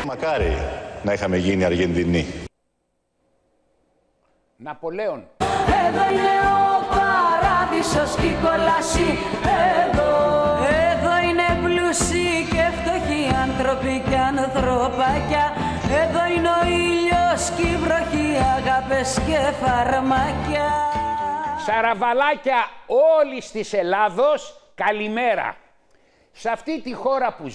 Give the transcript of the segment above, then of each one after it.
Μακάρι να είχαμε γίνει Αργεντινοί. Ναπολέον. Εδώ είναι ο παράδεισος και η κόλαση. Εδώ είναι πλούσιοι και φτωχοί άνθρωποι και ανθρωπάκια. Εδώ είναι ο ήλιος και η βροχή, αγάπες και φαρμάκια. Σαραβαλάκια όλης της Ελλάδος, καλημέρα. Σε αυτή τη χώρα που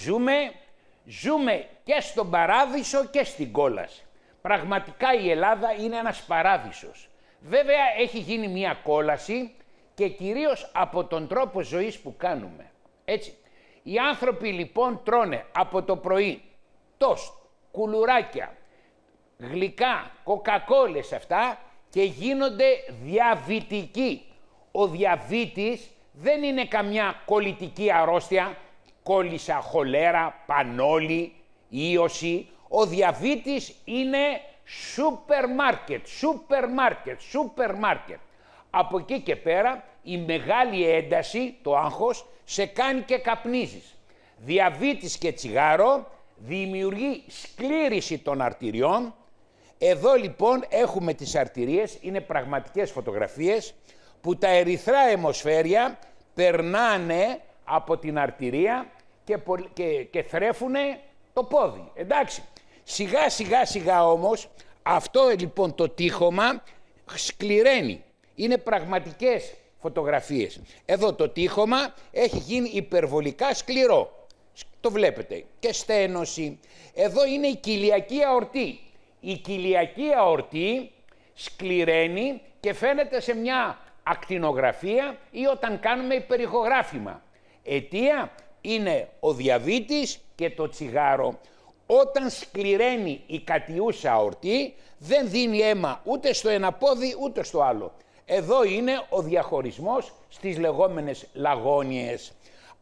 ζούμε και στον παράδεισο και στην κόλαση. Πραγματικά η Ελλάδα είναι ένας παράδεισος. Βέβαια έχει γίνει μια κόλαση και κυρίως από τον τρόπο ζωής που κάνουμε. Έτσι, οι άνθρωποι λοιπόν τρώνε από το πρωί τόστ, κουλουράκια, γλυκά, κοκακόλες αυτά και γίνονται διαβητικοί. Ο διαβήτης δεν είναι καμιά κολλητική αρρώστια, κόλλησα, χολέρα, πανόλη, ίωση. Ο διαβήτης είναι σούπερ μάρκετ. Από εκεί και πέρα η μεγάλη ένταση, το άγχος, σε κάνει και καπνίζεις. Διαβήτης και τσιγάρο δημιουργεί σκλήρηση των αρτηριών. Εδώ λοιπόν έχουμε τις αρτηρίες, είναι πραγματικές φωτογραφίες, που τα ερυθρά αιμοσφαίρια περνάνε από την αρτηρία και θρέφουνε το πόδι, εντάξει. Σιγά όμως αυτό λοιπόν το τείχομα σκληραίνει. Είναι πραγματικές φωτογραφίες. Εδώ το τείχομα έχει γίνει υπερβολικά σκληρό. Το βλέπετε. Και στένωση. Εδώ είναι η κοιλιακή αορτή. Η κοιλιακή αορτή σκληραίνει και φαίνεται σε μια ακτινογραφία ή όταν κάνουμε υπερηχογράφημα. Αιτία είναι ο διαβήτης και το τσιγάρο. Όταν σκληραίνει η κατιούσα αορτή, δεν δίνει αίμα ούτε στο ένα πόδι ούτε στο άλλο. Εδώ είναι ο διαχωρισμός στις λεγόμενες λαγόνιες.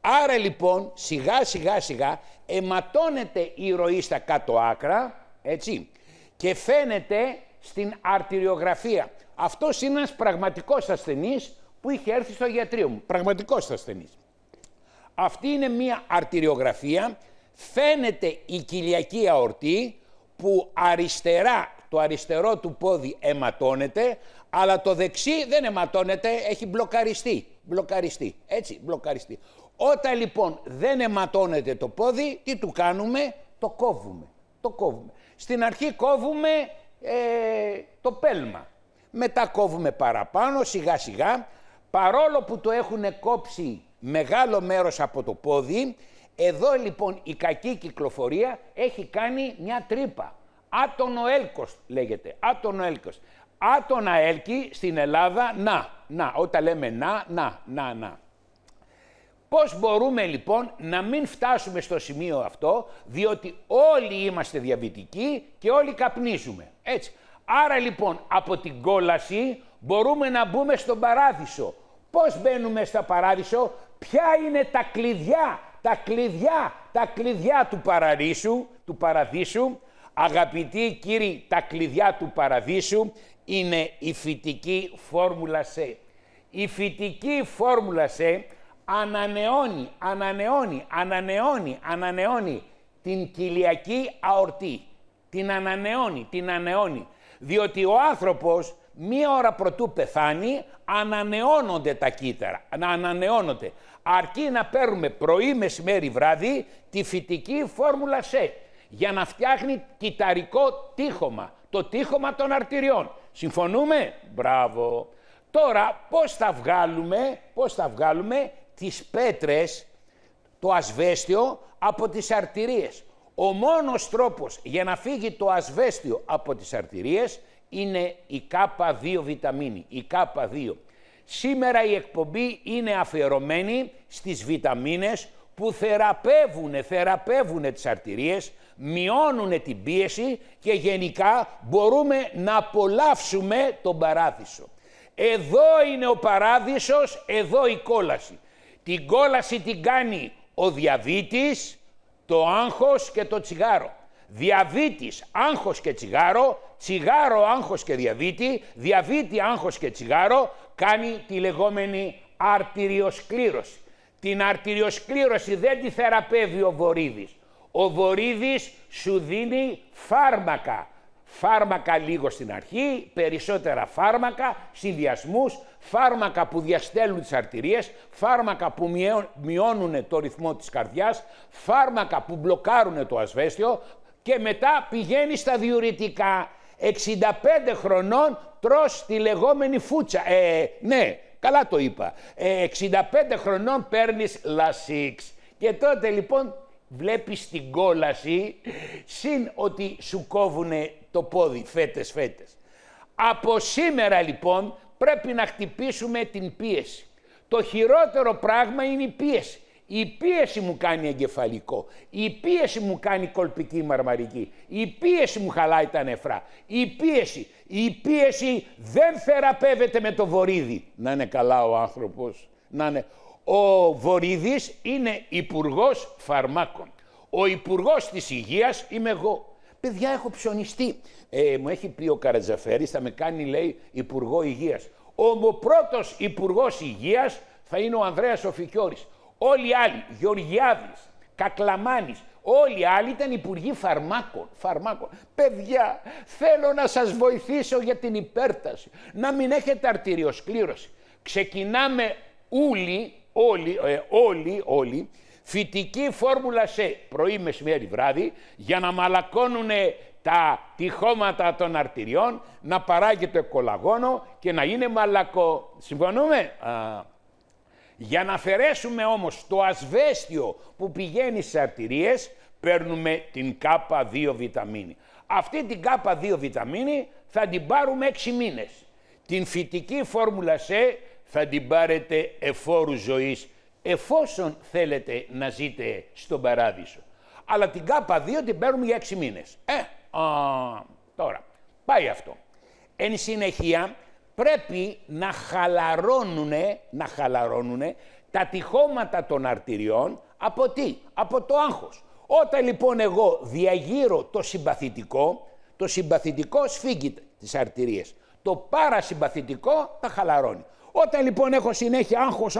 Άρα λοιπόν σιγά αιματώνεται η ροή στα κάτω άκρα, έτσι, και φαίνεται στην αρτηριογραφία. Αυτός είναι ένας πραγματικός ασθενής που είχε έρθει στο γιατρείο μου. Πραγματικός ασθενής. Αυτή είναι μία αρτηριογραφία. Φαίνεται η κοιλιακή αορτή που το αριστερό του πόδι αιματώνεται, αλλά το δεξί δεν αιματώνεται, έχει μπλοκαριστεί, έτσι, μπλοκαριστεί. Όταν λοιπόν δεν αιματώνεται το πόδι, τι του κάνουμε? Το κόβουμε. Στην αρχή κόβουμε το πέλμα, μετά κόβουμε παραπάνω σιγά, παρόλο που το έχουν κόψει μεγάλο μέρος από το πόδι. Εδώ λοιπόν η κακή κυκλοφορία έχει κάνει μια τρύπα. Άτονο έλκος λέγεται, άτονο έλκος. Άτονα έλκη στην Ελλάδα, να, όταν λέμε να. Πώς μπορούμε λοιπόν να μην φτάσουμε στο σημείο αυτό, διότι όλοι είμαστε διαβητικοί και όλοι καπνίζουμε, έτσι. Άρα λοιπόν από την κόλαση μπορούμε να μπούμε στον παράδεισο. Πώς μπαίνουμε στο παράδεισο? Ποια είναι τα κλειδιά του παραδείσου, αγαπητοί κύριοι, τα κλειδιά του παραδείσου είναι η φυτική φόρμουλα C. Η φυτική φόρμουλα C ανανεώνει την κοιλιακή αορτή. Την ανανεώνει. Διότι ο άνθρωπος μία ώρα πρωτού πεθάνει, ανανεώνονται τα κύτταρα, ανανεώνονται. Αρκεί να παίρνουμε πρωί, μεσημέρι, βράδυ τη φυτική φόρμουλα C για να φτιάχνει κυταρικό τείχομα, το τείχομα των αρτηριών. Συμφωνούμε? Μπράβο. Τώρα πώς θα βγάλουμε τις πέτρες, το ασβέστιο από τις αρτηρίες? Ο μόνος τρόπος για να φύγει το ασβέστιο από τις αρτηρίες είναι η K2 βιταμίνη, η K2. Σήμερα η εκπομπή είναι αφιερωμένη στις βιταμίνες που θεραπεύουν τις αρτηρίες, μειώνουν την πίεση και γενικά μπορούμε να απολαύσουμε τον παράδεισο. Εδώ είναι ο παράδεισος, εδώ η κόλαση. Την κόλαση την κάνει ο διαβήτης, το άγχος και το τσιγάρο. Διαβήτης, άγχος και τσιγάρο, τσιγάρο, άγχος και διαβήτη, διαβήτη, άγχος και τσιγάρο, κάνει τη λεγόμενη αρτηριοσκλήρωση. Την αρτηριοσκλήρωση δεν τη θεραπεύει ο Βορίδης. Ο Βορίδης σου δίνει φάρμακα. Φάρμακα λίγο στην αρχή, περισσότερα φάρμακα, συνδυασμούς, φάρμακα που διαστέλνουν τις αρτηρίες, φάρμακα που μειώνουν το ρυθμό της καρδιάς, φάρμακα που μπλοκάρουν το ασβέστιο και μετά πηγαίνει στα διουρητικά. 65 χρονών τρως τη λεγόμενη φούτσα. Ναι, καλά το είπα. 65 χρονών παίρνεις Λασίξ. Και τότε λοιπόν βλέπεις την κόλαση, συν ότι σου κόβουνε το πόδι φέτες. Από σήμερα λοιπόν πρέπει να χτυπήσουμε την πίεση. Το χειρότερο πράγμα είναι η πίεση. Η πίεση μου κάνει εγκεφαλικό, η πίεση μου κάνει κολπική μαρμαρική, η πίεση μου χαλάει τα νεφρά, η πίεση δεν θεραπεύεται με το Βορίδη. Να είναι καλά ο άνθρωπος, να είναι. Ο Βορίδης είναι υπουργός φαρμάκων. Ο υπουργός της υγείας είμαι εγώ. Παιδιά, έχω ψωνιστεί. Μου έχει πει ο Καρατζαφέρης, θα με κάνει, λέει, υπουργό υγείας. Ο πρώτος υπουργός υγείας θα είναι ο Ανδρέας ο Φικιώρης. Όλοι οι άλλοι, Γεωργιάδης, Κακλαμάνης, όλοι οι άλλοι ήταν υπουργοί φαρμάκων. Παιδιά, θέλω να σας βοηθήσω για την υπέρταση, να μην έχετε αρτηριοσκλήρωση. Ξεκινάμε όλοι, φυτική φόρμουλα σε πρωί, μεσημέρι, βράδυ, για να μαλακώνουν τα τυχώματα των αρτηριών, να παράγει το κολαγόνο και να είναι μαλακό. Συμφωνούμε? Για να αφαιρέσουμε όμως το ασβέστιο που πηγαίνει στις αρτηρίες, παίρνουμε την K2 βιταμίνη. Αυτή την K2 βιταμίνη θα την πάρουμε 6 μήνες. Την φυτική φόρμουλα C θα την πάρετε εφόρου ζωής, εφόσον θέλετε να ζείτε στον παράδεισο. Αλλά την K2 την παίρνουμε για 6 μήνες. Τώρα, πάει αυτό. Εν συνεχεία, πρέπει να χαλαρώνουνε τα τυχώματα των αρτηριών από τι? Από το άγχος. Όταν λοιπόν εγώ διαγείρω το συμπαθητικό σφίγγει τις αρτηρίες. Το παρασυμπαθητικό τα χαλαρώνει. Όταν λοιπόν έχω συνέχεια άγχος,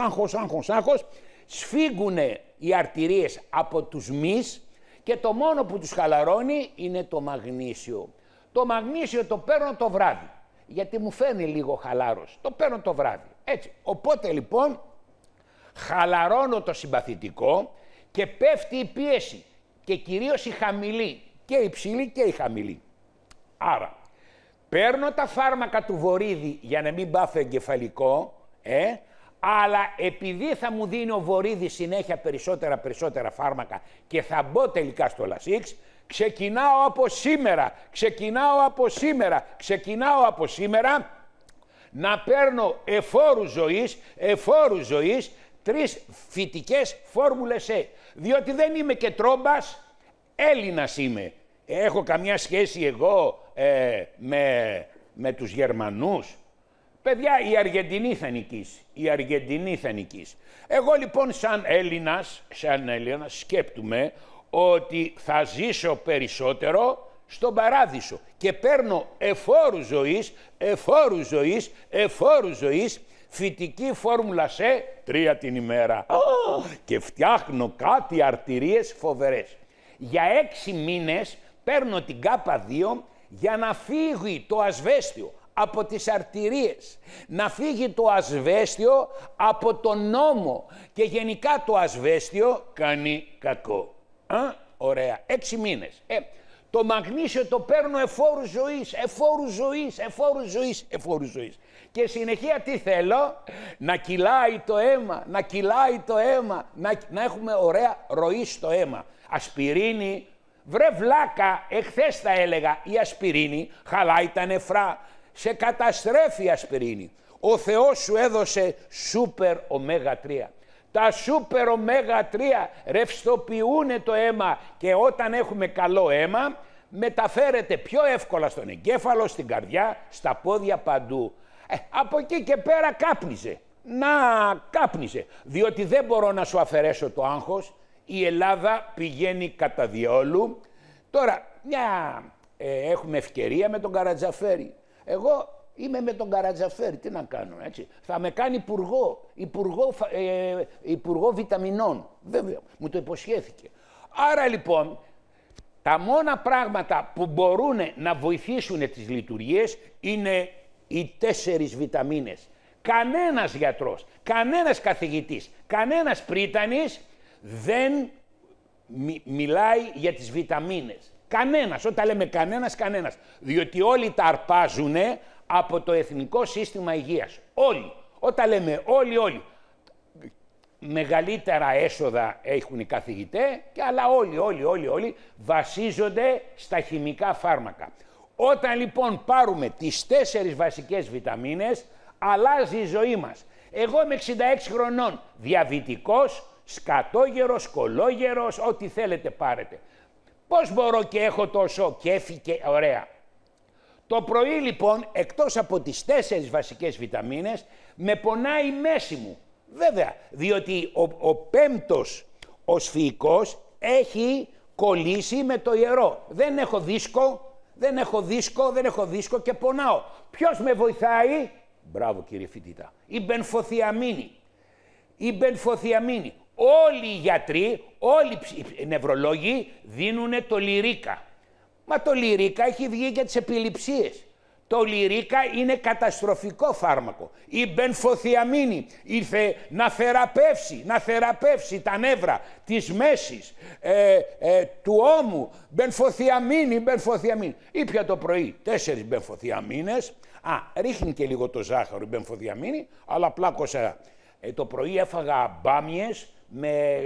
σφίγγουνε οι αρτηρίες από τους μυς και το μόνο που τους χαλαρώνει είναι το μαγνήσιο. Το μαγνήσιο το παίρνω το βράδυ, γιατί μου φέρνει λίγο χαλάρωση. Το παίρνω το βράδυ. Έτσι. Οπότε λοιπόν χαλαρώνω το συμπαθητικό και πέφτει η πίεση. Και κυρίως η χαμηλή. Και η υψηλή και η χαμηλή. Άρα, παίρνω τα φάρμακα του Βορίδη για να μην πάθω εγκεφαλικό, αλλά επειδή θα μου δίνει ο Βορίδης συνέχεια περισσότερα φάρμακα και θα μπω τελικά στο Λασίξ, ξεκινάω από σήμερα να παίρνω εφόρου ζωής 3 φυτικές φόρμουλες C. Διότι δεν είμαι και τρόμπας, Έλληνας είμαι. Έχω καμιά σχέση εγώ με τους Γερμανούς? Παιδιά, η Αργεντινή θα νικήσει. Εγώ λοιπόν σαν Έλληνας σκέπτομαι ότι θα ζήσω περισσότερο στον παράδεισο και παίρνω εφόρου ζωής, φυτική φόρμουλα C 3 την ημέρα. Και φτιάχνω κάτι αρτηρίες φοβερές. Για 6 μήνες παίρνω την K2 για να φύγει το ασβέστιο από τις αρτηρίες, να φύγει το ασβέστιο από τον νόμο και γενικά το ασβέστιο κάνει κακό. Ωραία, 6 μήνες. Το μαγνήσιο το παίρνω εφόρου ζωής. Και συνεχεία τι θέλω? Να κυλάει το αίμα, να έχουμε ωραία ροή στο αίμα. Ασπιρίνη, βρε βλάκα, εχθές τα έλεγα, η ασπιρίνη χαλάει τα νεφρά, σε καταστρέφει η ασπιρίνη. Ο Θεός σου έδωσε σούπερ ωμέγα 3. Τα σούπερ ωμέγα 3 ρευστοποιούν το αίμα και όταν έχουμε καλό αίμα μεταφέρεται πιο εύκολα στον εγκέφαλο, στην καρδιά, στα πόδια, παντού. Από εκεί και πέρα κάπνιζε. Διότι δεν μπορώ να σου αφαιρέσω το άγχος. Η Ελλάδα πηγαίνει κατά διόλου. Τώρα, έχουμε ευκαιρία με τον Καρατζαφέρη. Εγώ είμαι με τον Καρατζαφέρη, τι να κάνω, έτσι. Θα με κάνει υπουργό βιταμινών, βέβαια, μου το υποσχέθηκε. Άρα λοιπόν, τα μόνα πράγματα που μπορούν να βοηθήσουν τις λειτουργίες είναι οι 4 βιταμίνες. Κανένας γιατρός, κανένας καθηγητής, κανένας πρίτανης δεν μιλάει για τις βιταμίνες. Κανένας, όταν λέμε κανένας, διότι όλοι τα αρπάζουν από το Εθνικό Σύστημα Υγείας. Όλοι. Όταν λέμε όλοι. Μεγαλύτερα έσοδα έχουν οι καθηγητές, αλλά όλοι βασίζονται στα χημικά φάρμακα. Όταν λοιπόν πάρουμε τις 4 βασικές βιταμίνες, αλλάζει η ζωή μας. Εγώ είμαι 66 χρονών, διαβητικός, σκατόγερος, κολόγερος, ό,τι θέλετε πάρετε. Πώς μπορώ και έχω τόσο κέφι και ωραία? Το πρωί λοιπόν, εκτός από τις 4 βασικές βιταμίνες, με πονάει η μέση μου. Βέβαια, διότι ο πέμπτος, ο σφυϊκός, έχει κολλήσει με το ιερό. Δεν έχω δίσκο και πονάω. Ποιος με βοηθάει? Μπράβο κύριε φοιτητά. Η μπενφοθιαμίνη. Όλοι οι γιατροί, όλοι οι νευρολόγοι δίνουν το Λυρίκα. Μα το Λυρίκα έχει βγει για τις επιληψίες. Το Λυρίκα είναι καταστροφικό φάρμακο. Η μπενφοθιαμίνη ήρθε να θεραπεύσει τα νεύρα της μέσης, του ώμου. Μπενφοθιαμίνη. Ήπια το πρωί 4 μπενφοθιαμίνες. Ρίχνει και λίγο το ζάχαρο η μπενφοθιαμίνη, αλλά πλάκωσα. Το πρωί έφαγα μπάμιες με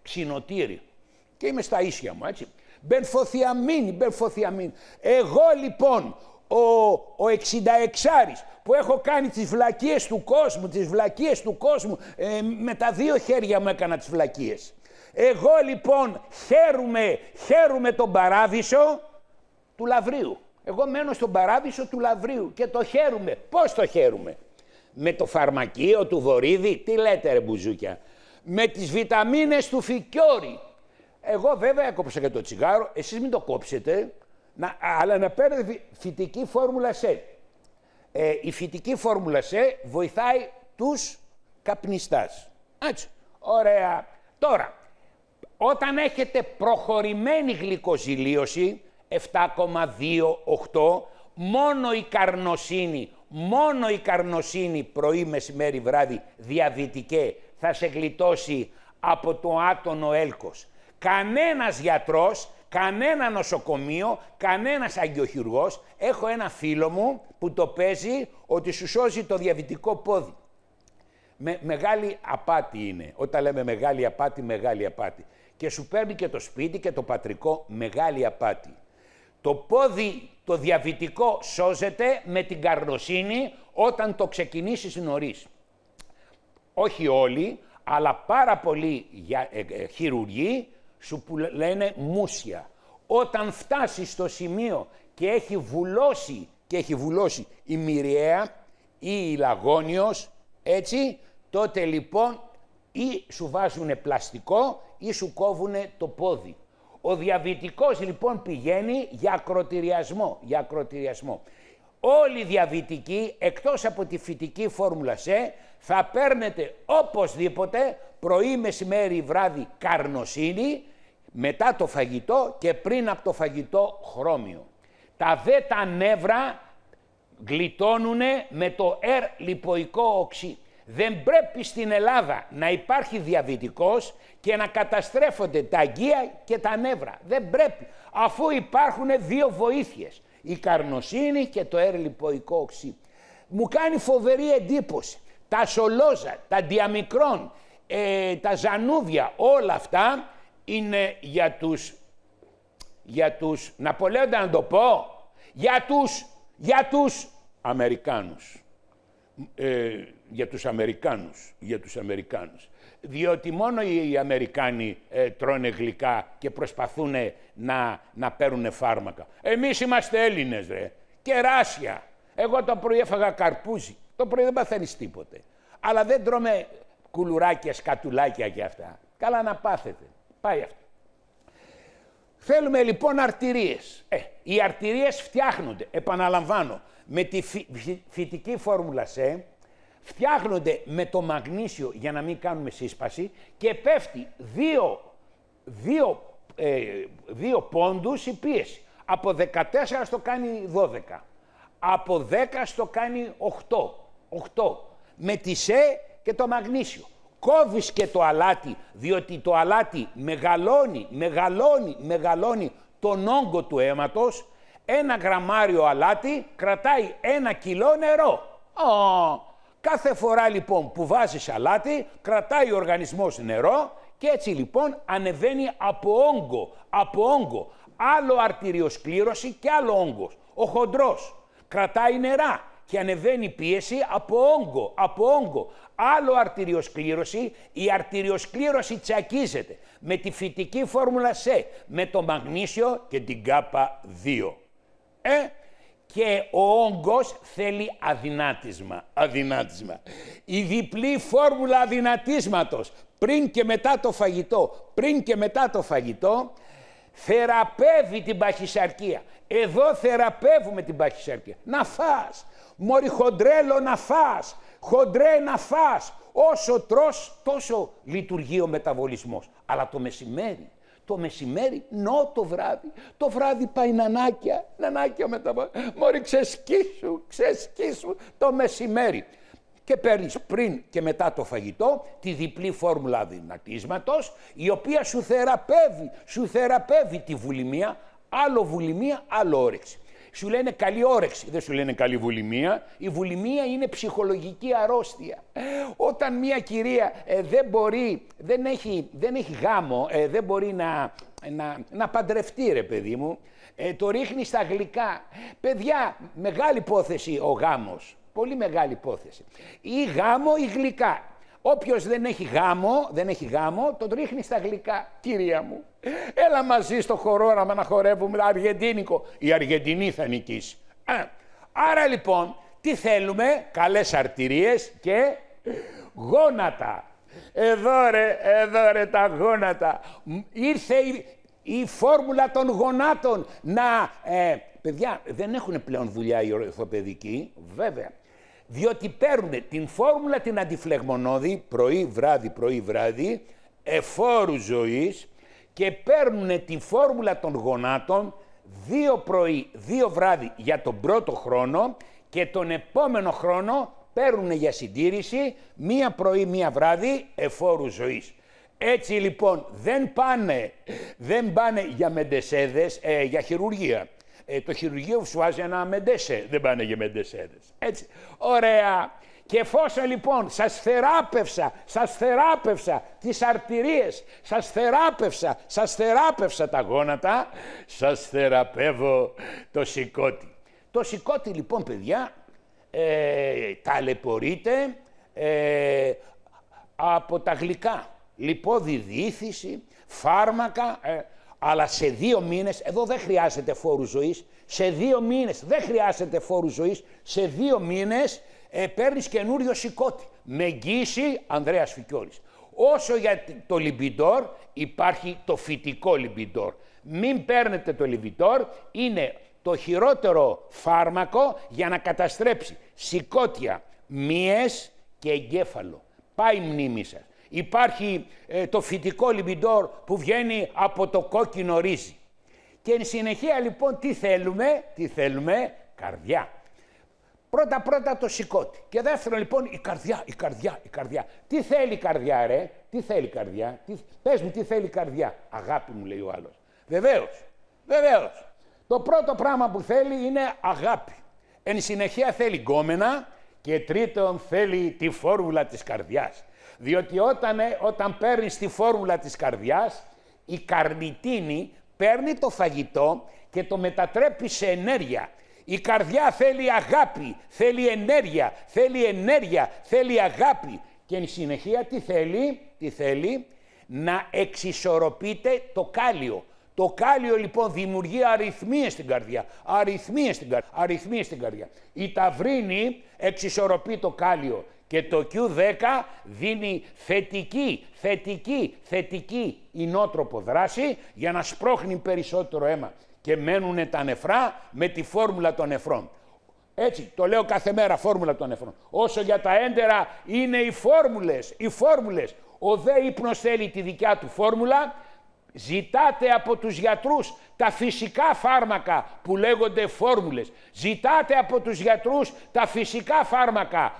ξινοτήρι και είμαι στα ίσια μου, έτσι. Μπενφοθιαμίνη. Εγώ λοιπόν, ο 66άρης που έχω κάνει τις βλακίες του κόσμου, με τα 2 χέρια μου έκανα τις βλακίες. Εγώ λοιπόν χαίρομαι τον παράδεισο του Λαυρίου. Εγώ μένω στον παράδεισο του Λαυρίου και το χαίρομαι. Πώς το χαίρομαι? Με το φαρμακείο του Βορύδη, τι λέτε ρε μπουζούκια, με τις βιταμίνες του Φικιόρη. Εγώ βέβαια έκοψα και το τσιγάρο, εσείς μην το κόψετε, αλλά να παίρνετε φυτική φόρμουλα C. Η φυτική φόρμουλα C βοηθάει τους καπνιστάς. Έτσι, ωραία. Τώρα, όταν έχετε προχωρημένη γλυκοζηλίωση, 7,28, μόνο η καρνοσίνη πρωί, μεσημέρι, βράδυ, διαβητικέ, θα σε γλιτώσει από το άτονο έλκος. Κανένας γιατρός, κανένα νοσοκομείο, κανένας αγκιοχειρουργός, έχω ένα φίλο μου που το παίζει ότι σου σώζει το διαβητικό πόδι. Μεγάλη απάτη είναι. Όταν λέμε μεγάλη απάτη. Και σου παίρνει και το σπίτι και το πατρικό, μεγάλη απάτη. Το πόδι, το διαβητικό, σώζεται με την καρνοσίνη όταν το ξεκινήσεις νωρίς. Όχι όλοι, αλλά πάρα πολλοί χειρουργοί σου που λένε μούσια. Όταν φτάσει στο σημείο και έχει βουλώσει η μυριαία ή η λαγόνιος, έτσι, τότε λοιπόν ή σου βάζουνε πλαστικό ή σου κόβουνε το πόδι. Ο διαβητικός λοιπόν πηγαίνει για ακροτηριασμό. Όλοι οι διαβητικοί, εκτός από τη φυτική φόρμουλα C, θα παίρνετε οπωσδήποτε πρωί, μεσημέρι, βράδυ καρνοσίνη, μετά το φαγητό και πριν από το φαγητό χρώμιο. Τα δε τα νεύρα γλιτώνουν με το λιποϊκό οξύ. Δεν πρέπει στην Ελλάδα να υπάρχει διαβητικός και να καταστρέφονται τα αγκία και τα νεύρα. Δεν πρέπει, αφού υπάρχουν 2 βοήθειες, η καρνοσίνη και το λιποϊκό οξύ. Μου κάνει φοβερή εντύπωση. Τα σολόζα, τα διαμικρόν, τα ζανούδια, όλα αυτά είναι για τους Ναπολέοντα να το πω, για τους Αμερικάνους. Για τους Αμερικάνους. Διότι μόνο οι Αμερικάνοι τρώνε γλυκά και προσπαθούν να παίρνουν φάρμακα. Εμείς είμαστε Έλληνες ρε, κεράσια. Εγώ το πρωί έφαγα καρπούζι. Το πρωί δεν παθαίνεις τίποτε. Αλλά δεν τρώμε κουλουράκια, σκατουλάκια και αυτά. Καλά να πάθετε. Πάει αυτό. Θέλουμε λοιπόν αρτηρίες. Οι αρτηρίες φτιάχνονται, επαναλαμβάνω, με τη φυτική φόρμουλα C, φτιάχνονται με το μαγνήσιο για να μην κάνουμε σύσπαση και πέφτει 2 2 πόντους η πίεση. Από 14 στο κάνει 12. Από 10 στο κάνει 8. Με τη ΣΕ και το μαγνήσιο. Κόβεις και το αλάτι, διότι το αλάτι μεγαλώνει τον όγκο του αίματος. 1 γραμμάριο αλάτι κρατάει 1 κιλό νερό. Κάθε φορά λοιπόν που βάζεις αλάτι, κρατάει ο οργανισμός νερό και έτσι λοιπόν ανεβαίνει από όγκο. Άλλο αρτηριοσκλήρωση και άλλο όγκος. Ο χοντρός κρατάει νερά και ανεβαίνει πίεση από όγκο. Άλλο αρτηριοσκλήρωση, η αρτηριοσκλήρωση τσακίζεται με τη φυτική φόρμουλα ΣΕ, με το μαγνήσιο και την K2. Και ο όγκος θέλει αδυνάτισμα. Η διπλή φόρμουλα αδυνατίσματος πριν και μετά το φαγητό, θεραπεύει την παχυσαρκία. Εδώ θεραπεύουμε την παχυσαρκία. Να φας, μωρί χοντρέλο να φας, χοντρέ να φας. Όσο τρως, τόσο λειτουργεί ο μεταβολισμός. Αλλά το μεσημέρι, το βράδυ πάει νανάκια μεταβολισμός. Μωρί ξεσκίσου το μεσημέρι. Και παίρνεις πριν και μετά το φαγητό τη διπλή φόρμουλα αδυνατίσματος, η οποία σου θεραπεύει τη βουλημία, άλλο όρεξη. Σου λένε καλή όρεξη, δεν σου λένε καλή βουλημία. Η βουλημία είναι ψυχολογική αρρώστια. Όταν μια κυρία δεν έχει γάμο, δεν μπορεί να παντρευτεί, ρε παιδί μου, το ρίχνει στα γλυκά. Παιδιά, μεγάλη υπόθεση ο γάμος. Πολύ μεγάλη υπόθεση. Ή γάμο ή γλυκά. Όποιος δεν έχει γάμο, τον ρίχνει στα γλυκά. Κυρία μου, έλα μαζί στο χορόραμα να χορεύουμε αργεντίνικο. Η Αργεντινή θα νικήσει. Άρα λοιπόν, τι θέλουμε? Καλές αρτηρίες και γόνατα. Εδώ ρε τα γόνατα. Ήρθε η φόρμουλα των γονάτων να... παιδιά, δεν έχουν πλέον δουλειά οι ορθοπαιδικοί, βέβαια. Διότι παίρνουν την φόρμουλα την αντιφλεγμονώδη, πρωί βράδυ, εφόρου ζωής, και παίρνουν τη φόρμουλα των γονάτων 2 πρωί, 2 βράδυ για τον πρώτο χρόνο, και τον επόμενο χρόνο παίρνουν για συντήρηση 1 πρωί, 1 βράδυ εφόρου ζωής. Έτσι λοιπόν δεν πάνε για μεντεσέδες, για χειρουργία. Το χειρουργείο σου βάζει ένα μεντεσέ, δεν πάνε για μεντεσέδες. Έτσι, ωραία. Και εφόσον λοιπόν σας θεράπευσα τις αρτηρίες, σας θεράπευσα τα γόνατα, σας θεραπεύω το σηκώτη. Το σηκώτη λοιπόν, παιδιά, ταλαιπωρείται από τα γλυκά. Λιπόδη διήθηση, φάρμακα, αλλά σε 2 μήνες, εδώ δεν χρειάζεται φόρου ζωής, σε 2 μήνες, δεν χρειάζεται φόρου ζωής, σε 2 μήνες παίρνεις καινούριο σηκώτη. Με εγγύηση Ανδρέας Φικιώρης. Όσο για το λιμπιντόρ, υπάρχει το φυτικό λιμπιντόρ. Μην παίρνετε το λιμπιντόρ, είναι το χειρότερο φάρμακο για να καταστρέψει σηκώτια, μυές και εγκέφαλο. Πάει η μνήμη σας. Υπάρχει το φυτικό λιμπιντόρ που βγαίνει από το κόκκινο ρύζι. Και εν συνεχεία λοιπόν τι θέλουμε, καρδιά. Πρώτα το σηκώτη. Και δεύτερον λοιπόν η καρδιά. Τι θέλει η καρδιά, ρε? Τι θέλει η καρδιά? Πες μου τι θέλει η καρδιά? Αγάπη, μου λέει ο άλλος. Βεβαίως. Το πρώτο πράγμα που θέλει είναι αγάπη. Εν συνεχεία θέλει γκόμενα και τρίτον θέλει τη φόρμουλα της καρδιάς. Διότι όταν παίρνεις τη φόρμουλα της καρδιάς, η καρνιτίνη παίρνει το φαγητό και το μετατρέπει σε ενέργεια. Η καρδιά θέλει αγάπη, θέλει ενέργεια, θέλει αγάπη. Και εν συνεχεία τι θέλει? Να εξισορροπείται το κάλιο. Το κάλιο λοιπόν δημιουργεί αριθμίες στην καρδιά. Αριθμίες στην καρδιά. Η ταυρίνη εξισορροπεί το κάλιο. Και το Q10 δίνει θετική ενότροπο δράση για να σπρώχνει περισσότερο αίμα. Και μένουν τα νεφρά με τη φόρμουλα των νεφρών. Έτσι, το λέω κάθε μέρα, φόρμουλα των νεφρών. Όσο για τα έντερα είναι οι φόρμουλες. Ο δε ύπνος θέλει τη δικιά του φόρμουλα. Ζητάτε από τους γιατρούς τα φυσικά φάρμακα που λέγονται φόρμουλες. Ζητάτε από τους γιατρούς τα φυσικά φάρμακα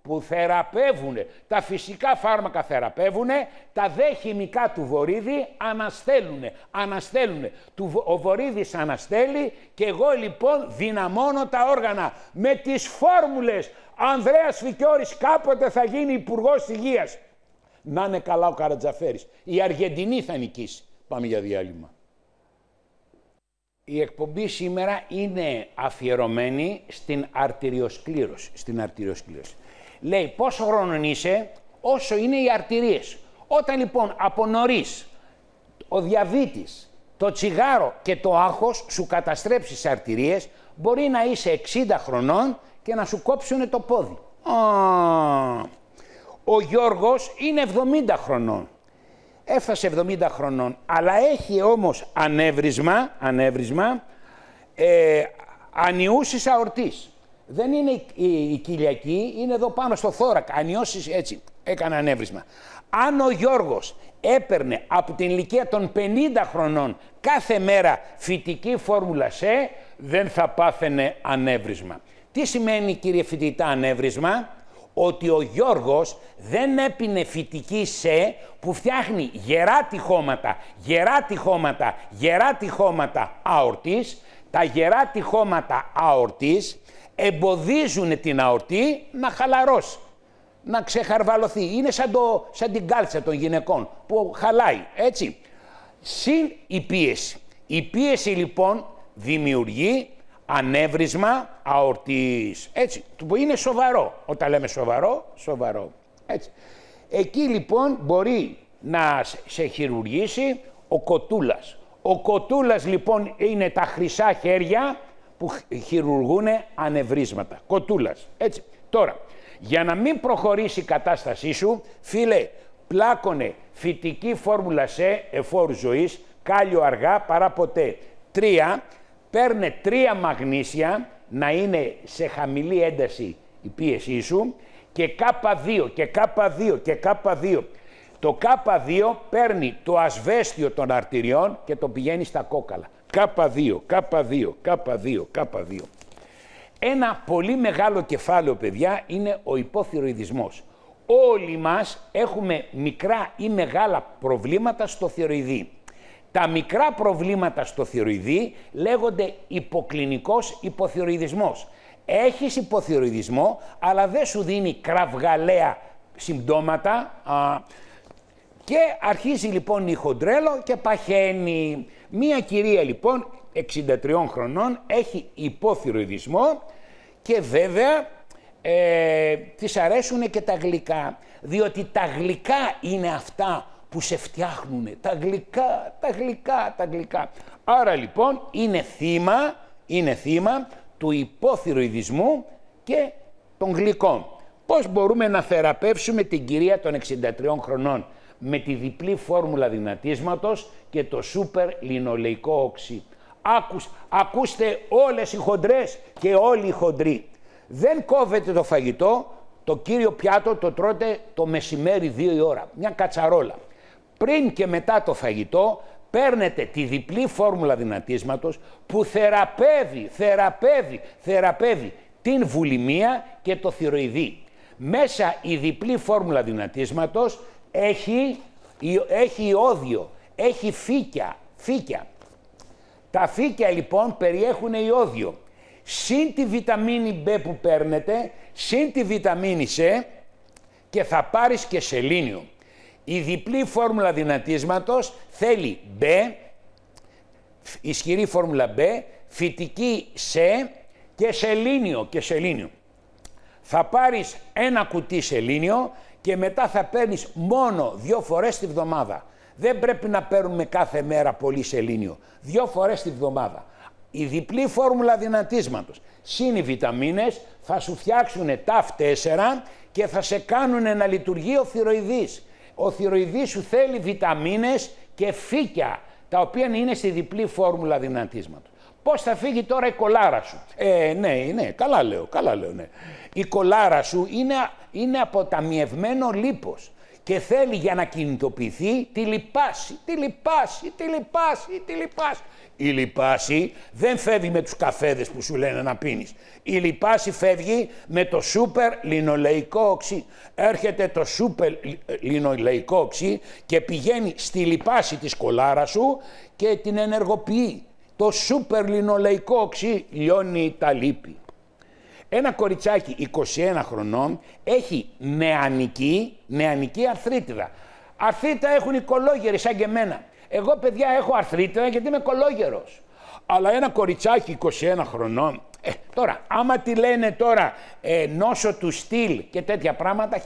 που θεραπεύουν. Τα φυσικά φάρμακα θεραπεύουν, τα δε χημικά του Βορίδη αναστέλουν. Ο Βορίδης αναστέλει και εγώ λοιπόν δυναμώνω τα όργανα με τις φόρμουλες. Ανδρέας Φικιώρης κάποτε θα γίνει υπουργός υγείας. Να είναι καλά ο Καρατζαφέρης. Η Αργεντινή θα νικήσει. Πάμε για διάλειμμα. Η εκπομπή σήμερα είναι αφιερωμένη στην αρτηριοσκλήρωση. Λέει πόσο χρόνο είσαι, όσο είναι οι αρτηρίες. Όταν λοιπόν από νωρίς ο διαβήτης, το τσιγάρο και το άγχος σου καταστρέψει τις αρτηρίες, μπορεί να είσαι 60 χρονών και να σου κόψουν το πόδι. Ο Γιώργος είναι 70 χρονών. Έφτασε 70 χρονών, αλλά έχει όμως ανέβρισμα ανιούσης αορτής. Δεν είναι η κοιλιακή, είναι εδώ πάνω στο θώρακα. Ανιώσεις έτσι, έκανε ανέβρισμα. Αν ο Γιώργος έπαιρνε από την ηλικία των 50 χρονών κάθε μέρα φυτική φόρμουλα ΣΕ, δεν θα πάθαινε ανέβρισμα. Τι σημαίνει, κύριε φοιτητά, ανέβρισμα? Ότι ο Γιώργος δεν έπινε φυτική ΣΕ που φτιάχνει γερά τυχώματα αορτής. Τα γερά τυχώματα αορτής εμποδίζουν την αορτή να χαλαρώσει, να ξεχαρβαλωθεί. Είναι σαν την κάλτσα των γυναικών που χαλάει, έτσι. Συν η πίεση. Η πίεση λοιπόν δημιουργεί ανέβρισμα αορτής, έτσι, που είναι σοβαρό. Όταν λέμε σοβαρό, έτσι. Εκεί λοιπόν μπορεί να σε χειρουργήσει ο Κοτούλας. Ο Κοτούλας λοιπόν είναι τα χρυσά χέρια που χειρουργούν ανεβρίσματα. Κοτούλας, έτσι. Τώρα, για να μην προχωρήσει η κατάστασή σου, φίλε, πλάκωνε φυτική φόρμουλα ΣΕ εφόρου ζωής, κάλιο αργά παρά ποτέ. 3, παίρνε 3 μαγνήσια, να είναι σε χαμηλή ένταση η πίεσή σου, και K2. Το K2 παίρνει το ασβέστιο των αρτηριών και το πηγαίνει στα κόκαλα. K2. Ένα πολύ μεγάλο κεφάλαιο, παιδιά, είναι ο υποθυροειδισμός. Όλοι μας έχουμε μικρά ή μεγάλα προβλήματα στο θυροειδή. Τα μικρά προβλήματα στο θυροειδή λέγονται υποκλινικός υποθυροειδισμός. Έχεις υποθυροειδισμό, αλλά δεν σου δίνει κραυγαλαία συμπτώματα και αρχίζει λοιπόν η χοντρέλο και παχαίνει. Μία κυρία λοιπόν 63 χρονών έχει υποθυροειδισμό και βέβαια της αρέσουν και τα γλυκά, διότι τα γλυκά είναι αυτά που σε φτιάχνουν. Τα γλυκά. Άρα λοιπόν είναι θύμα του υποθυροειδισμού και των γλυκών. Πώς μπορούμε να θεραπεύσουμε την κυρία των 63 χρονών? Με τη διπλή φόρμουλα δυνατίσματος και το σούπερ λινολεϊκό οξύ. Ακούστε όλες οι χοντρές και όλοι οι χοντροί. Δεν κόβετε το φαγητό, το κύριο πιάτο το τρώτε το μεσημέρι 2 η ώρα, μια κατσαρόλα. Πριν και μετά το φαγητό παίρνετε τη διπλή φόρμουλα δυνατίσματος που θεραπεύει την βουλημία και το θυροειδή. Μέσα η διπλή φόρμουλα δυνατίσματος έχει ιόδιο, έχει φύκια. Τα φύκια λοιπόν περιέχουν ιόδιο. Συν τη βιταμίνη B που παίρνετε, συν τη βιταμίνη C και θα πάρεις και σελήνιο. Η διπλή φόρμουλα δυνατίσματος θέλει B, ισχυρή φόρμουλα B, φυτική C και σελήνιο. Θα πάρεις ένα κουτί σελήνιο και μετά θα παίρνεις μόνο 2 φορές τη βδομάδα. Δεν πρέπει να παίρνουμε κάθε μέρα πολύ σελήνιο. 2 φορές τη βδομάδα. Η διπλή φόρμουλα δυνατίσματος συν οι βιταμίνες θα σου φτιάξουν TAF4 και θα σε κάνουν να λειτουργεί ο θυροειδής. Ο θυροειδής σου θέλει βιταμίνες και φύκια, τα οποία είναι στη διπλή φόρμουλα δυνατίσματος. Πώς θα φύγει τώρα η κολάρα σου? Ναι, καλά λέω, ναι. Η κολάρα σου είναι αποταμιευμένο λίπος και θέλει για να κινητοποιηθεί τη λιπάση. Η λιπάση δεν φεύγει με τους καφέδες που σου λένε να πίνεις. Η λιπάση φεύγει με το σούπερ λινολεϊκό οξύ. Έρχεται το σούπερ λινολεϊκό οξύ και πηγαίνει στη λιπάση της κολάρας σου και την ενεργοποιεί. Το σούπερ λινολεϊκό οξύ λιώνει τα λίπη. Ένα κοριτσάκι 21 χρονών έχει νεανική αρθρίτιδα. Αρθρίτιδα έχουν οι κολόγεροι σαν και εμένα. Εγώ, παιδιά, έχω αρθρίτιδα γιατί είμαι κολόγερος. Αλλά ένα κοριτσάκι 21 χρονών, τώρα, άμα τη λένε τώρα νόσο του στυλ και τέτοια πράγματα,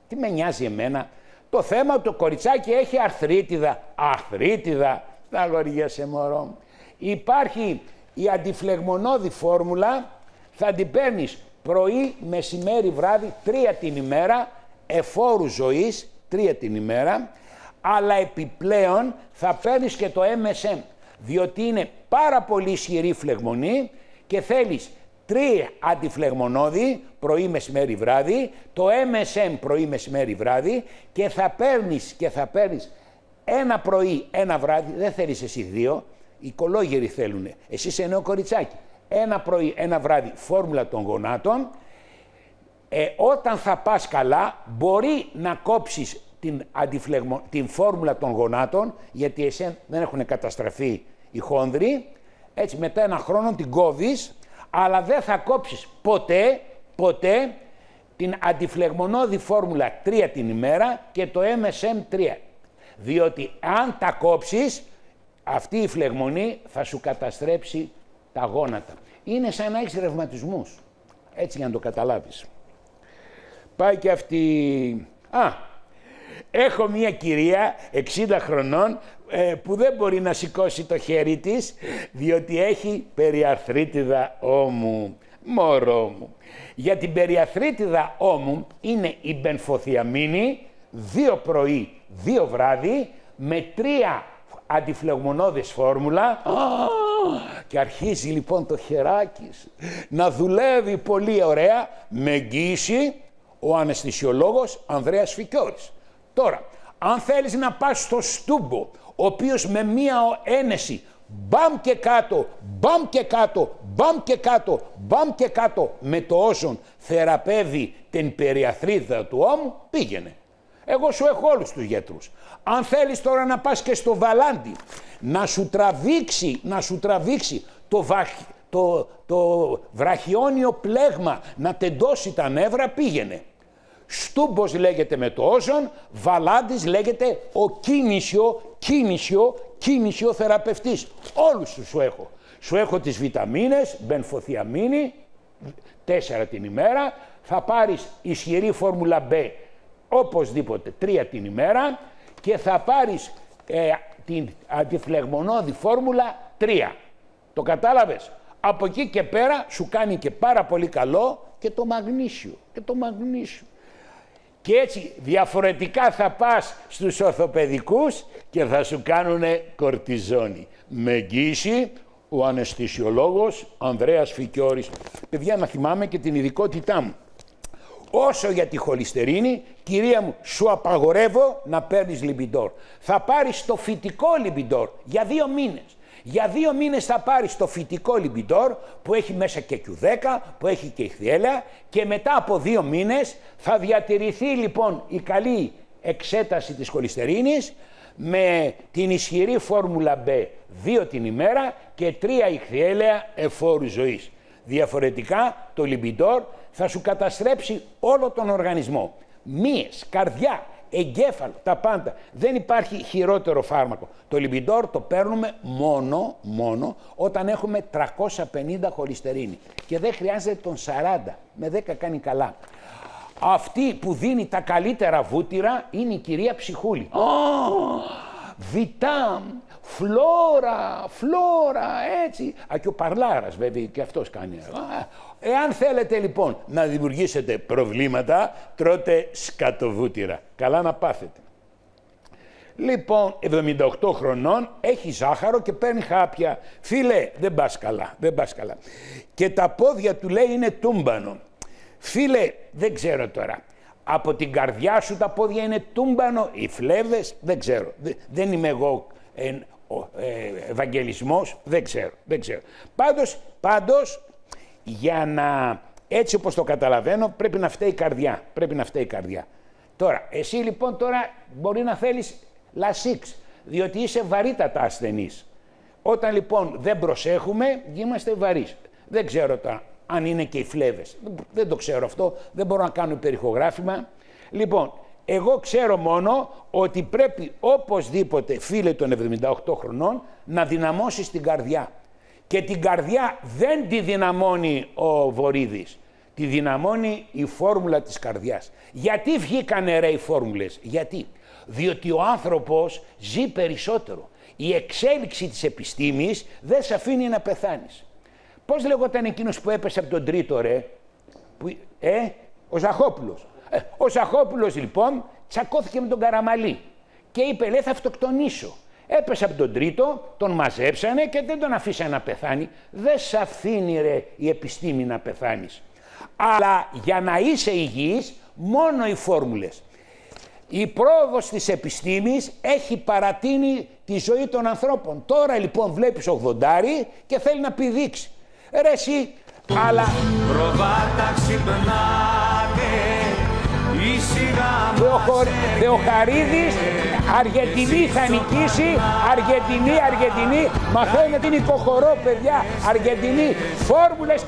τι με νοιάζει εμένα. Το θέμα ότι το κοριτσάκι έχει αρθρίτιδα. Αρθρίτιδα, τα λογαριάσαι μωρό μου. Υπάρχει η αντιφλεγμονώδη φόρμουλα, θα την παίρνεις πρωί, μεσημέρι, βράδυ, 3 την ημέρα, εφόρου ζωής, 3 την ημέρα, αλλά επιπλέον θα παίρνεις και το MSM, διότι είναι πάρα πολύ ισχυρή φλεγμονή και θέλεις 3 αντιφλεγμονώδη, πρωί, μεσημέρι, βράδυ, το MSM πρωί, μεσημέρι, βράδυ και θα παίρνεις ένα πρωί, ένα βράδυ, δεν θέλεις εσύ 2, οι κολόγεροι θέλουνε, εσύ είσαι νέο κοριτσάκι. Ένα πρωί, ένα βράδυ, φόρμουλα των γονάτων. Όταν θα πας καλά, μπορεί να κόψεις την φόρμουλα των γονάτων, γιατί εσένα δεν έχουν καταστραφεί οι χόνδροι. Έτσι, μετά ένα χρόνο την κόβεις, αλλά δεν θα κόψεις ποτέ την αντιφλεγμονώδη φόρμουλα 3 την ημέρα και το MSM 3. Διότι αν τα κόψεις, αυτή η φλεγμονή θα σου καταστρέψει τα γόνατα. Είναι σαν να έχεις ρευματισμούς. Έτσι για να το καταλάβεις. Πάει και αυτή... έχω μία κυρία 60 χρονών που δεν μπορεί να σηκώσει το χέρι της διότι έχει περιαρθρίτιδα ώμου. Μωρό μου. Για την περιαρθρίτιδα ώμου είναι η μπενφοθιαμίνη 2 πρωί, 2 βράδυ με 3 αντιφλεγμονώδες φόρμουλα και αρχίζει λοιπόν το χεράκι να δουλεύει πολύ ωραία με εγγύηση ο αναισθησιολόγος Ανδρέας Φικιώρης. Τώρα, αν θέλεις να πας στο Στούμπο, ο οποίος με μία ένεση μπαμ και κάτω, μπαμ και κάτω, μπαμ και κάτω, μπαμ και κάτω με το όζον θεραπεύει την περιαρθρίτιδα του ώμου, πήγαινε. Εγώ σου έχω όλους τους γιατρούς. Αν θέλεις τώρα να πας και στο Βαλάντι, να σου τραβήξει το βραχιόνιο πλέγμα, να τεντώσει τα νεύρα, πήγαινε. Στούμπος λέγεται με το όζον, Βαλάντης λέγεται ο κίνησιο θεραπευτής. Όλους τους σου έχω. Σου έχω τις βιταμίνες, μπενφοθιαμίνη, 4 την ημέρα, θα πάρεις ισχυρή φόρμουλα B, οπωσδήποτε 3 την ημέρα και θα πάρεις την αντιφλεγμονώδη φόρμουλα 3. Το κατάλαβες? Από εκεί και πέρα σου κάνει και πάρα πολύ καλό και το μαγνήσιο. Και έτσι διαφορετικά θα πας στους ορθοπαιδικούς και θα σου κάνουνε κορτιζόνη. Με εγγύηση ο αναισθησιολόγος Ανδρέας Φικιώρης. Παιδιά, να θυμάμαι και την ειδικότητά μου. Όσο για τη χολυστερίνη, κυρία μου, σου απαγορεύω να παίρνεις Λιμπιντόρ. Θα πάρεις το φυτικό Λιμπιντόρ για 2 μήνες. Για 2 μήνες θα πάρεις το φυτικό Λιμπιντόρ που έχει μέσα και Q10, που έχει και ηχθιέλαια και μετά από 2 μήνες θα διατηρηθεί λοιπόν η καλή εξέταση της χολυστερίνης με την ισχυρή φόρμουλα B 2 την ημέρα και 3 ηχθιέλαια εφόρου ζωής. Διαφορετικά το Λιμπιντόρ θα σου καταστρέψει όλο τον οργανισμό. Μύες, καρδιά, εγκέφαλο, τα πάντα. Δεν υπάρχει χειρότερο φάρμακο. Το Λιμπιντόρ το παίρνουμε μόνο όταν έχουμε 350 χολυστερίνη. Και δεν χρειάζεται τον 40. Με 10 κάνει καλά. Αυτή που δίνει τα καλύτερα βούτυρα είναι η κυρία Ψυχούλη. Βιτάμ, φλόρα, έτσι. Και ο Παρλάρας βέβαια και αυτός κάνει. Εάν θέλετε λοιπόν να δημιουργήσετε προβλήματα, τρώτε σκατοβούτυρα. Καλά να πάθετε. Λοιπόν, 78 χρονών, έχει ζάχαρο και παίρνει χάπια. Φίλε, δεν πας καλά. Και τα πόδια του λέει είναι τούμπανο. Φίλε, δεν ξέρω τώρα. Από την καρδιά σου τα πόδια είναι τούμπανο, οι φλέβες, δεν ξέρω. Δεν είμαι εγώ ευαγγελισμός, δεν ξέρω. Πάντως, για να, έτσι όπως το καταλαβαίνω, πρέπει να φταίει η καρδιά. Τώρα, εσύ λοιπόν τώρα μπορεί να θέλεις λασίξ, διότι είσαι βαρύτατα ασθενής. Όταν λοιπόν δεν προσέχουμε, είμαστε βαρύς. Δεν ξέρω αν είναι και οι φλέβες. Δεν το ξέρω αυτό, δεν μπορώ να κάνω υπερηχογράφημα. Λοιπόν, εγώ ξέρω μόνο ότι πρέπει οπωσδήποτε, φίλε των 78 χρονών, να δυναμώσεις την καρδιά. Και την καρδιά δεν τη δυναμώνει ο Βορίδης. Τη δυναμώνει η φόρμουλα της καρδιάς. Γιατί βγήκανε ρε οι φόρμουλες? Γιατί? Διότι ο άνθρωπος ζει περισσότερο. Η εξέλιξη της επιστήμης δεν σε αφήνει να πεθάνεις. Πώς λεγόταν εκείνος που έπεσε από τον τρίτο ρε? Ο Ζαχόπουλος. Ο Ζαχόπουλος λοιπόν τσακώθηκε με τον Καραμαλή και είπε λέει θα αυτοκτονήσω. Έπεσε από τον τρίτο, τον μαζέψανε και δεν τον αφήσανε να πεθάνει. Δεν σε αφήνει ρε η επιστήμη να πεθάνεις. Αλλά για να είσαι υγιής μόνο οι φόρμουλες. Η πρόοδος της επιστήμης έχει παρατείνει τη ζωή των ανθρώπων. Τώρα λοιπόν βλέπεις 80 και θέλει να πηδήξει. Ρε εσύ, αλλά... Προβάτα ξυπνάτε, η σειρά μας... Θεοχαρίδης, Αργεντινή θα νικήσει, Αργεντινή, μαθαίνετε την υποχωρώ παιδιά, Αργεντινή, φόρμουλες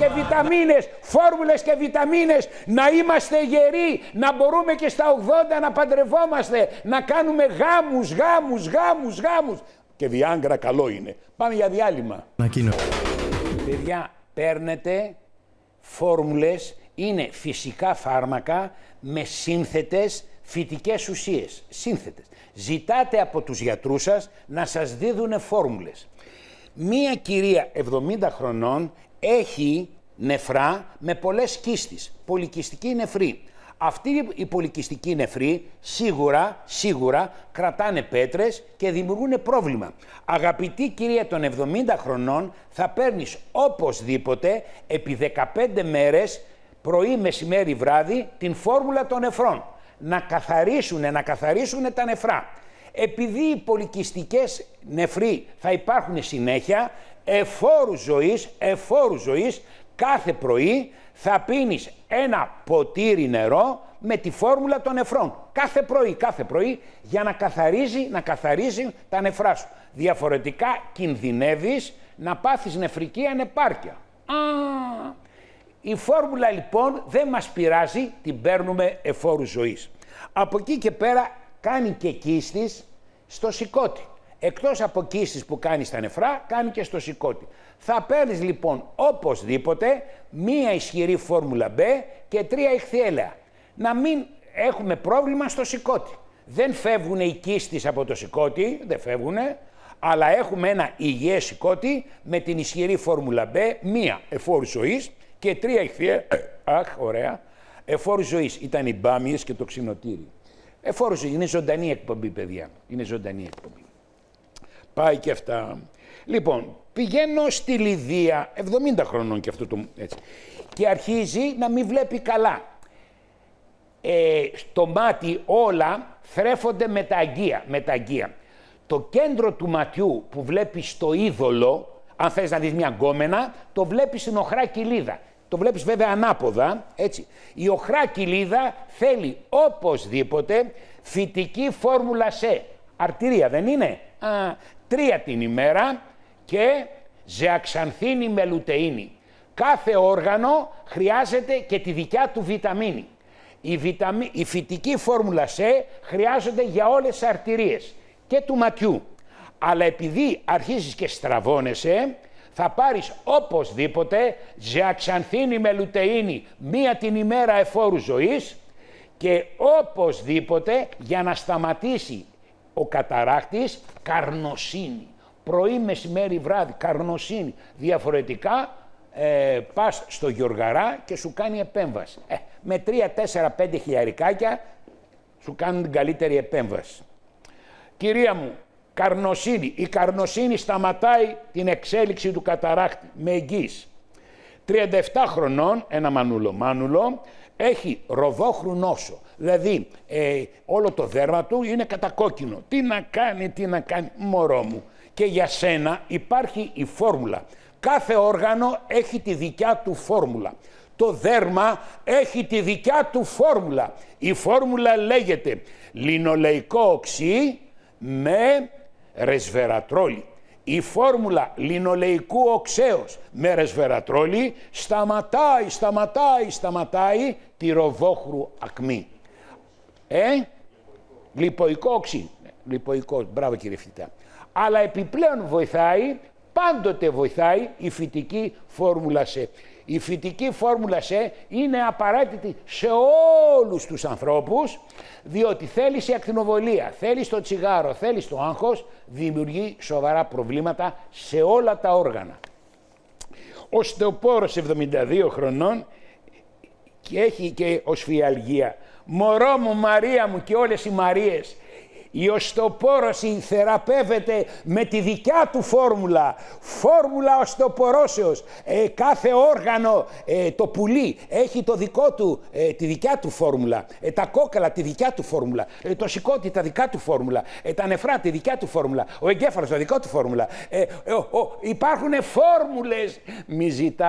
και βιταμίνες, να είμαστε γεροί, να μπορούμε και στα 80 να παντρευόμαστε, να κάνουμε γάμους. Και Viagra καλό είναι. Πάμε για διάλειμμα. Παιδιά, παίρνετε φόρμουλες, είναι φυσικά φάρμακα με σύνθετες φυτικές ουσίες. Σύνθετες. Ζητάτε από τους γιατρούς σας να σας δίδουνε φόρμουλες. Μία κυρία 70 χρονών έχει νεφρά με πολλές κίστες, πολυκυστική νεφρή. Αυτή η πολυκυστική νεφρή σίγουρα κρατάνε πέτρες και δημιουργούν πρόβλημα. Αγαπητή κυρία των 70 χρονών, θα παίρνεις οπωσδήποτε επί 15 μέρες, πρωί, μεσημέρι, βράδυ, την φόρμουλα των νεφρών. Να καθαρίσουν τα νεφρά. Επειδή οι πολυκυστικές νεφροί θα υπάρχουν συνέχεια, εφόρου ζωής, κάθε πρωί θα πίνεις ένα ποτήρι νερό με τη φόρμουλα των νεφρών. Κάθε πρωί για να καθαρίζει τα νεφρά σου. Διαφορετικά κινδυνεύεις να πάθεις νεφρική ανεπάρκεια. Η φόρμουλα λοιπόν δεν μας πειράζει, την παίρνουμε εφόρου ζωής. Από εκεί και πέρα κάνει και κίστης στο σηκώτη. Εκτός από κίστης που κάνει στα νεφρά, κάνει και στο σηκώτη. Θα παίρνεις λοιπόν οπωσδήποτε μία ισχυρή φόρμουλα B και 3 ηχθιέλαια. Να μην έχουμε πρόβλημα στο σηκώτη. Δεν φεύγουν οι κίστες από το σηκώτη, δεν φεύγουνε, αλλά έχουμε ένα υγιές σηκώτη με την ισχυρή φόρμουλα B, μία εφόρου ζωής και 3 ηχθιέλαια. Ωραία. Εφόρου ζωής ήταν οι μπάμιες και το ξινοτήρι. Εφόρου ζωής, είναι ζωντανή εκπομπή, παιδιά. Είναι ζωντανή εκπομπή. Πάει και αυτά. Λοιπόν, πηγαίνω στη Λιδία, 70 χρονών και αυτό το έτσι. Και αρχίζει να μην βλέπει καλά. Στο μάτι όλα θρέφονται με τα αγγεία. Το κέντρο του ματιού που βλέπεις το είδωλο, αν θες να δεις μια γκόμενα, το βλέπεις στην οχρά κοιλίδα. Το βλέπεις βέβαια ανάποδα, έτσι. Η οχρά κοιλίδα θέλει οπωσδήποτε φυτική φόρμουλα C. Αρτηρία δεν είναι? 3 την ημέρα και ζεαξανθίνη με λουτεΐνη. Κάθε όργανο χρειάζεται και τη δικιά του βιταμίνη. Η φυτική φόρμουλα C χρειάζονται για όλες τις αρτηρίες και του ματιού. Αλλά επειδή αρχίζεις και στραβώνεσαι, θα πάρεις οπωσδήποτε ζεαξανθίνη με λουτεΐνη 1 την ημέρα εφόρου ζωής και οπωσδήποτε για να σταματήσει ο καταράχτης καρνοσίνη. Πρωί, μεσημέρι, βράδυ, καρνοσίνη. Διαφορετικά πας στο Γιοργαρά και σου κάνει επέμβαση. Με 3, 4, 5 χιλιαρικάκια σου κάνουν την καλύτερη επέμβαση. Κυρία μου, καρνοσίνη. Η καρνοσίνη σταματάει την εξέλιξη του καταράχτη με εγγύηση. 37 χρονών, ένα μανούλο, έχει ροδόχρου νόσο. Δηλαδή όλο το δέρμα του είναι κατακόκκινο. Τι να κάνει, μωρό μου. Και για σένα υπάρχει η φόρμουλα. Κάθε όργανο έχει τη δικιά του φόρμουλα. Το δέρμα έχει τη δικιά του φόρμουλα. Η φόρμουλα λέγεται λινολεϊκό οξύ με ρεσβερατρόλι. Η φόρμουλα λινολεϊκού οξέως με ρεσβερατρόλι σταματάει τη ροδόχρου ακμή. Λιποϊκό οξύ. Λιποϊκό, μπράβο κύριε φοιτητά. Αλλά επιπλέον πάντοτε βοηθάει η φυτική φόρμουλα C. Η φυτική φόρμουλα C είναι απαραίτητη σε όλους τους ανθρώπους, διότι θέλει σε ακτινοβολία, θέλει στο τσιγάρο, θέλει στο άγχος, δημιουργεί σοβαρά προβλήματα σε όλα τα όργανα. Ο Στεοπόρος 72 χρονών και έχει και οσφιαλγία. Μωρό μου, Μαρία μου και όλες οι Μαρίες, η οστεοπόρωση θεραπεύεται με τη δικιά του φόρμουλα. Φόρμουλα οστεοπορώσεως. Κάθε όργανο, το πουλί, έχει τη δικιά του φόρμουλα. Τα κόκαλα τη δικιά του φόρμουλα. Το σηκώτη τα δικά του φόρμουλα. Τα νεφρά τη δικιά του φόρμουλα. Ο εγκέφαλος τα δικά του φόρμουλα. Υπάρχουν φόρμουλες.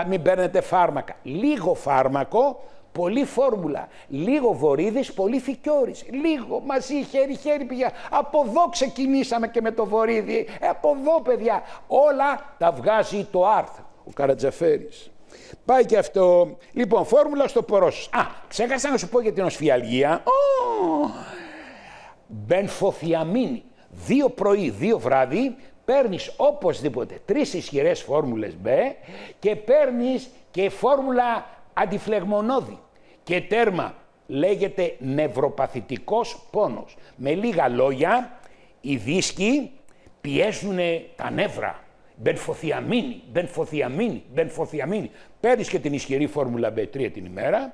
Μην παίρνετε φάρμακα. Λίγο φάρμακο, πολύ φόρμουλα. Λίγο βορίδης, πολύ φικιόρης. Λίγο μαζί, χέρι-χέρι πηγαία. Από εδώ ξεκινήσαμε και με το βορίδι. Από εδώ, παιδιά. Όλα τα βγάζει το Άρθ, ο Καρατζαφέρης. Πάει και αυτό. Λοιπόν, φόρμουλα στο πορόσος. Ξέχασα να σου πω για την οσφιαλγία. Μπενφοθιαμίνη. 2 πρωί, 2 βράδυ. Παίρνεις οπωσδήποτε 3 ισχυρές φόρμουλες B και παίρνεις και φόρμουλα αντιφλεγμονώδη. Και τέρμα, λέγεται νευροπαθητικός πόνος. Με λίγα λόγια, οι δίσκοι πιέζουν τα νεύρα. Μπενφοθιαμίνη. Παίρνεις και την ισχυρή φόρμουλα B3 την ημέρα.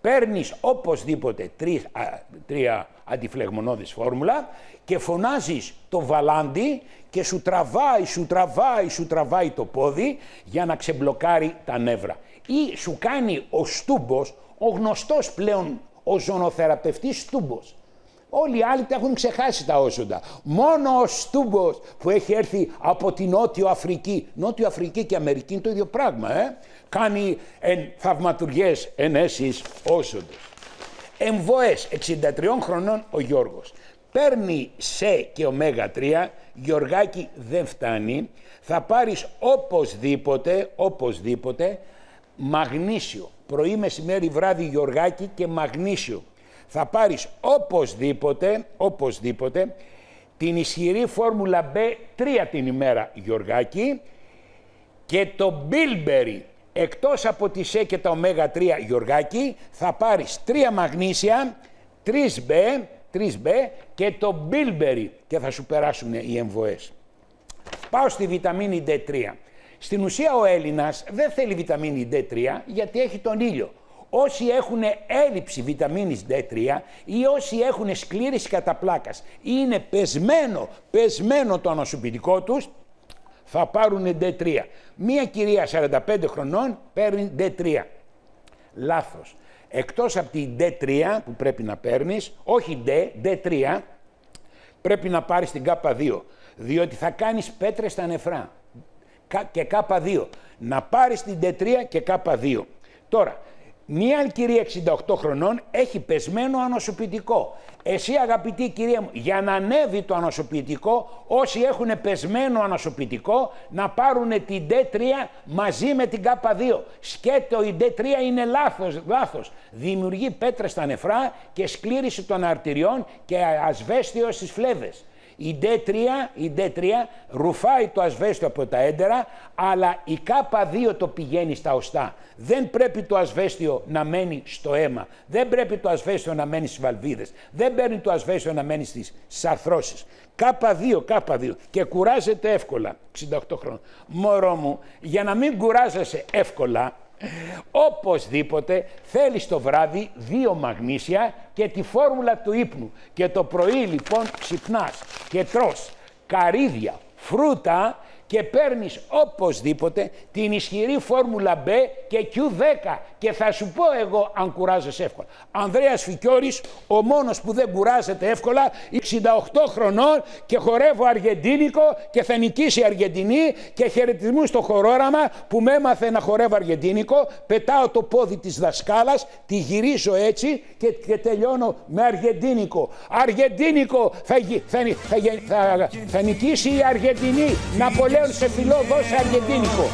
Παίρνεις οπωσδήποτε 3 αντιφλεγμονώδης φόρμουλα και φωνάζεις το βαλάντι και σου τραβάει το πόδι για να ξεμπλοκάρει τα νεύρα. Ή σου κάνει ο Στούμπος, ο γνωστός πλέον ο ζωνοθεραπευτής Στούμπος. Όλοι οι άλλοι τα έχουν ξεχάσει τα όζοντα. Μόνο ο Στούμπος που έχει έρθει από τη Νότιο Αφρική. Νότιο Αφρική και Αμερική είναι το ίδιο πράγμα. Κάνει θαυματουργές ενέσεις όζοντος. Εμβοές, 63 χρονών ο Γιώργος. Παίρνει σε και ω3, Γιωργάκη δεν φτάνει. Θα πάρεις οπωσδήποτε μαγνήσιο. Πρωί, μεσημέρι, βράδυ, Γιωργάκη, και μαγνήσιο. Θα πάρεις οπωσδήποτε την ισχυρή φόρμουλα B3 την ημέρα, Γιωργάκη, και το Bilberry. Εκτός από τη ΣΕ και τα ω3, Γιωργάκη, θα πάρεις 3 μαγνήσια, 3B και το Bilberry και θα σου περάσουν οι εμβοές. Πάω στη βιταμίνη D3. Στην ουσία ο Έλληνας δεν θέλει βιταμίνη D3 γιατί έχει τον ήλιο. Όσοι έχουν έλλειψη βιταμίνης D3 ή όσοι έχουν σκλήρηση κατά πλάκας ή είναι πεσμένο το ανοσοποιητικό τους, θα πάρουν D3. Μία κυρία 45 χρονών παίρνει D3. Λάθος. Εκτός από την D3 που πρέπει να παίρνεις, όχι D3, πρέπει να πάρεις την K2, διότι θα κάνεις πέτρες στα νεφρά. Και K2. Να πάρεις την D3 και K2. Τώρα, μία άλλη κυρία 68 χρονών έχει πεσμένο ανοσοποιητικό. Εσύ, αγαπητή κυρία μου, για να ανέβει το ανοσοποιητικό, όσοι έχουν πεσμένο ανοσοποιητικό, να πάρουν την D3 μαζί με την K2. Σκέτο, η D3 είναι λάθος. Δημιουργεί πέτρες στα νεφρά και σκλήρηση των αρτηριών και ασβέστιο στις φλέβες. Η D3 ρουφάει το ασβέστιο από τα έντερα, αλλά η K2 το πηγαίνει στα οστά. Δεν πρέπει το ασβέστιο να μένει στο αίμα. Δεν πρέπει το ασβέστιο να μένει στις βαλβίδες. Δεν πρέπει το ασβέστιο να μένει στις αρθρώσεις. K2. Και κουράζεται εύκολα. 68 χρόνια. Μωρό μου, για να μην κουράζεσαι εύκολα, οπωσδήποτε θέλεις το βράδυ 2 μαγνήσια και τη φόρμουλα του ύπνου. Και το πρωί λοιπόν ξυπνάς και τρως καρύδια, φρούτα και παίρνεις οπωσδήποτε την ισχυρή φόρμουλα B και Q10 και θα σου πω εγώ αν κουράζεσαι εύκολα. Ανδρέας Φικιώρης, ο μόνος που δεν κουράζεται εύκολα, 68 χρονών και χορεύω αργεντίνικο και θα νικήσει η Αργεντινή και χαιρετισμούς στο χορόραμα που με έμαθε να χορεύω αργεντίνικο, πετάω το πόδι της δασκάλας, τη γυρίζω έτσι και τελειώνω με αργεντίνικο. Αργεντίνικο θα νικήσει η Αργεντινή. Ναπολέον σε φιλό, δώσε αργεντίνικο.